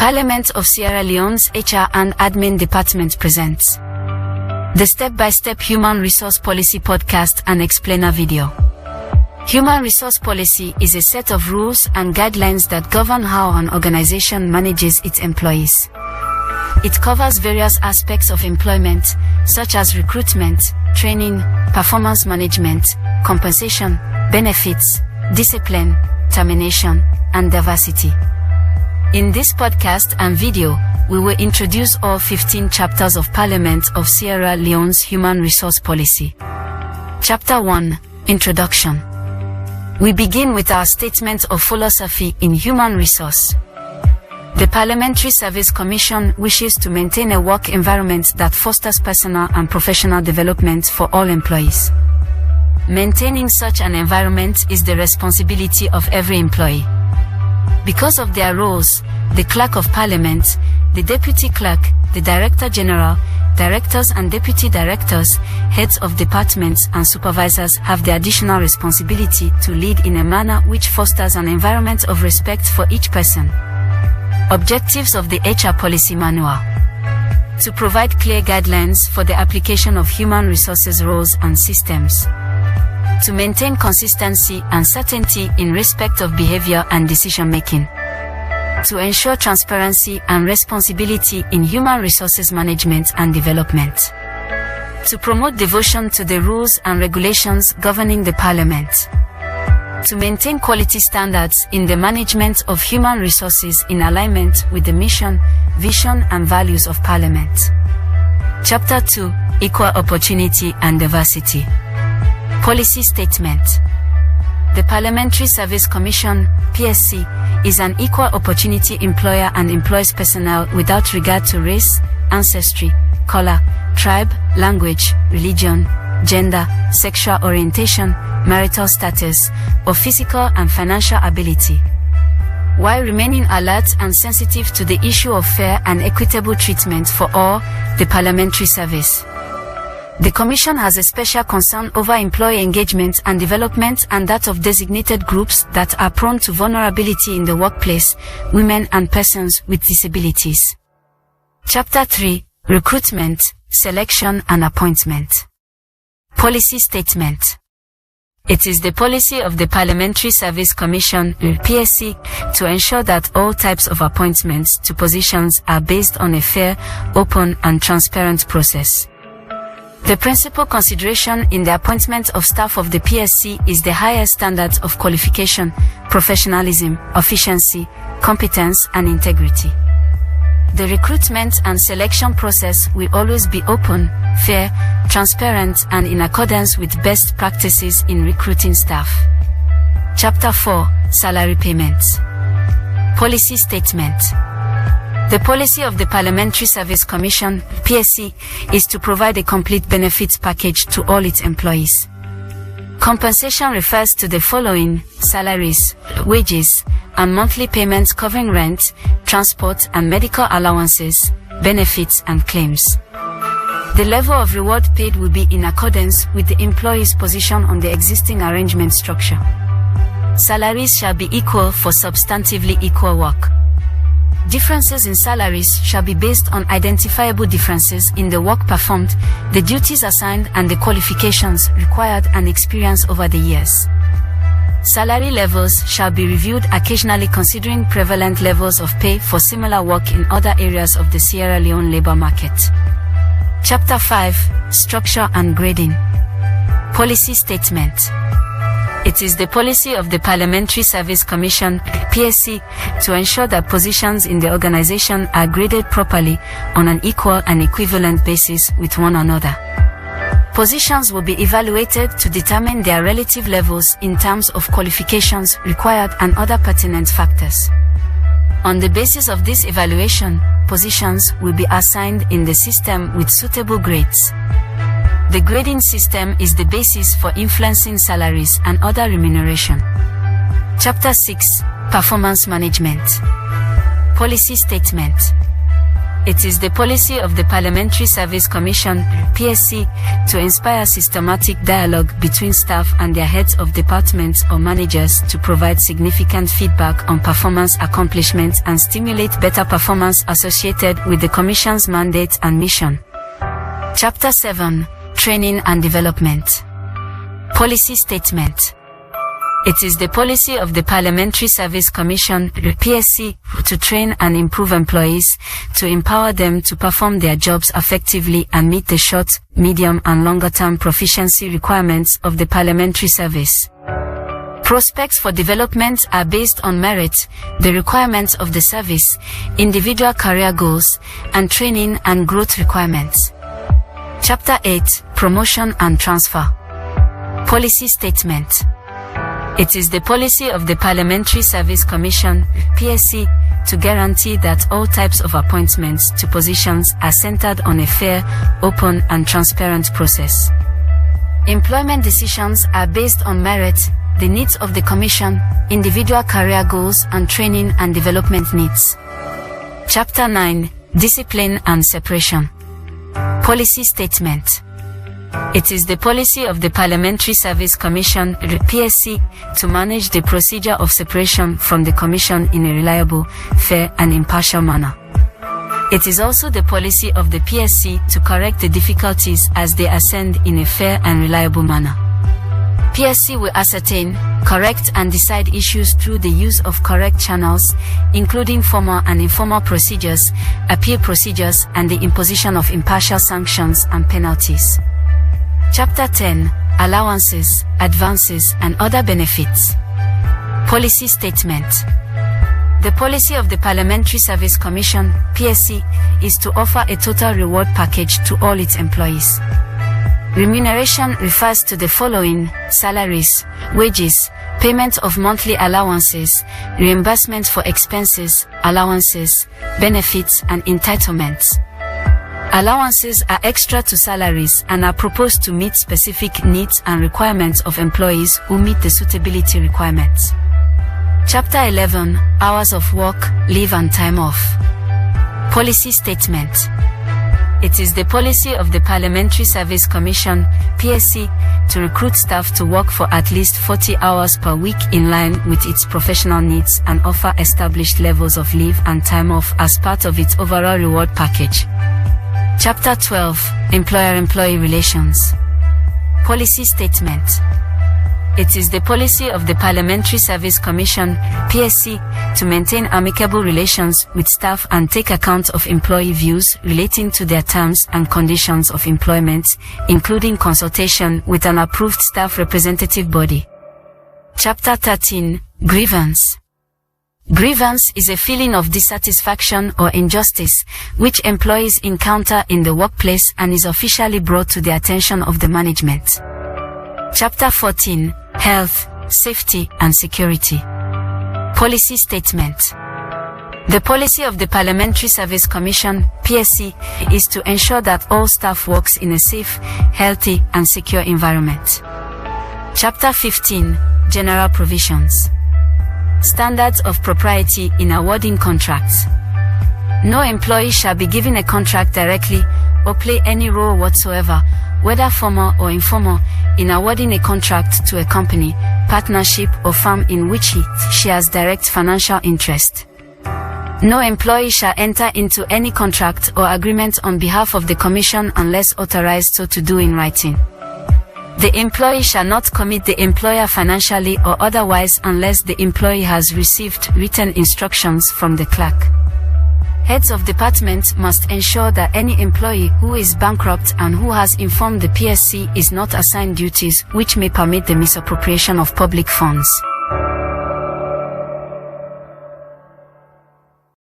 Parliament of Sierra Leone's HR and Admin Department presents the Step-by-Step Human Resource Policy Podcast and Explainer video. Human Resource Policy is a set of rules and guidelines that govern how an organization manages its employees. It covers various aspects of employment, such as recruitment, training, performance management, compensation, benefits, discipline, termination, and diversity. In this podcast and video, we will introduce all 15 chapters of Parliament of Sierra Leone's Human Resource Policy. Chapter 1, Introduction. We begin with our statement of philosophy in human resource. The Parliamentary Service Commission wishes to maintain a work environment that fosters personal and professional development for all employees. Maintaining such an environment is the responsibility of every employee. Because of their roles, the Clerk of Parliament, the Deputy Clerk, the Director General, Directors and Deputy Directors, Heads of Departments and Supervisors have the additional responsibility to lead in a manner which fosters an environment of respect for each person. Objectives of the HR Policy Manual: to provide clear guidelines for the application of human resources roles and systems. To maintain consistency and certainty in respect of behavior and decision-making. To ensure transparency and responsibility in human resources management and development. To promote devotion to the rules and regulations governing the Parliament. To maintain quality standards in the management of human resources in alignment with the mission, vision and values of Parliament. Chapter 2, Equal Opportunity and Diversity. Policy Statement. The Parliamentary Service Commission, PSC, is an equal opportunity employer and employs personnel without regard to race, ancestry, color, tribe, language, religion, gender, sexual orientation, marital status, or physical and financial ability, while remaining alert and sensitive to the issue of fair and equitable treatment for all, the parliamentary service. The Commission has a special concern over employee engagement and development and that of designated groups that are prone to vulnerability in the workplace, women and persons with disabilities. Chapter 3, Recruitment, Selection and Appointment. Policy Statement. It is the policy of the Parliamentary Service Commission, PSC, to ensure that all types of appointments to positions are based on a fair, open and transparent process. The principal consideration in the appointment of staff of the PSC is the highest standards of qualification, professionalism, efficiency, competence and integrity. The recruitment and selection process will always be open, fair, transparent and in accordance with best practices in recruiting staff. Chapter 4, Salary Payments. Policy Statement. The policy of the Parliamentary Service Commission, PSC, is to provide a complete benefits package to all its employees. Compensation refers to the following: salaries, wages, and monthly payments covering rent, transport and medical allowances, benefits and claims. The level of reward paid will be in accordance with the employee's position on the existing arrangement structure. Salaries shall be equal for substantively equal work. Differences in salaries shall be based on identifiable differences in the work performed, the duties assigned and the qualifications required and experience over the years. Salary levels shall be reviewed occasionally considering prevalent levels of pay for similar work in other areas of the Sierra Leone labor market. Chapter 5, Structure and Grading. Policy Statement. It is the policy of the Parliamentary Service Commission, PSC, to ensure that positions in the organization are graded properly on an equal and equivalent basis with one another. Positions will be evaluated to determine their relative levels in terms of qualifications required and other pertinent factors. On the basis of this evaluation, positions will be assigned in the system with suitable grades. The grading system is the basis for influencing salaries and other remuneration. Chapter 6, Performance Management. Policy Statement. It is the policy of the Parliamentary Service Commission, PSC, to inspire systematic dialogue between staff and their heads of departments or managers to provide significant feedback on performance accomplishments and stimulate better performance associated with the Commission's mandate and mission. Chapter 7. Training and Development. Policy Statement. It is the policy of the Parliamentary Service Commission, PSC, to train and improve employees, to empower them to perform their jobs effectively and meet the short, medium and longer-term proficiency requirements of the Parliamentary Service. Prospects for development are based on merit, the requirements of the service, individual career goals, and training and growth requirements. Chapter 8. Promotion and Transfer. Policy Statement. It is the policy of the Parliamentary Service Commission, PSC, to guarantee that all types of appointments to positions are centered on a fair, open and transparent process. Employment decisions are based on merit, the needs of the Commission, individual career goals and training and development needs. Chapter 9. Discipline and Separation. Policy Statement. It is the policy of the Parliamentary Service Commission, PSC, to manage the procedure of separation from the Commission in a reliable, fair and impartial manner. It is also the policy of the PSC to correct the difficulties as they ascend in a fair and reliable manner. PSC will ascertain, correct and decide issues through the use of correct channels, including formal and informal procedures, appeal procedures and the imposition of impartial sanctions and penalties. Chapter 10. Allowances, Advances and Other Benefits. Policy Statement. The policy of the Parliamentary Service Commission, PSC, is to offer a total reward package to all its employees. Remuneration refers to the following: salaries, wages, payment of monthly allowances, reimbursement for expenses, allowances, benefits and entitlements. Allowances are extra to salaries and are proposed to meet specific needs and requirements of employees who meet the suitability requirements. Chapter 11. Hours of work, leave and time off. Policy Statement. It is the policy of the Parliamentary Service Commission, PSC, to recruit staff to work for at least 40 hours per week in line with its professional needs and offer established levels of leave and time off as part of its overall reward package. Chapter 12. Employer-Employee Relations. Policy Statement. It is the policy of the Parliamentary Service Commission, PSC, to maintain amicable relations with staff and take account of employee views relating to their terms and conditions of employment, including consultation with an approved staff representative body. Chapter 13. Grievance. Grievance is a feeling of dissatisfaction or injustice which employees encounter in the workplace and is officially brought to the attention of the management. Chapter 14. Health, Safety and Security. Policy Statement. The policy of the Parliamentary Service Commission, PSC, is to ensure that all staff works in a safe, healthy and secure environment. Chapter 15. General Provisions. Standards of propriety in awarding contracts. No employee shall be given a contract directly or play any role whatsoever, whether formal or informal, in awarding a contract to a company, partnership or firm in which she has direct financial interest. No employee shall enter into any contract or agreement on behalf of the Commission unless authorized so to do in writing. The employee shall not commit the employer financially or otherwise unless the employee has received written instructions from the clerk. Heads of department must ensure that any employee who is bankrupt and who has informed the PSC is not assigned duties which may permit the misappropriation of public funds.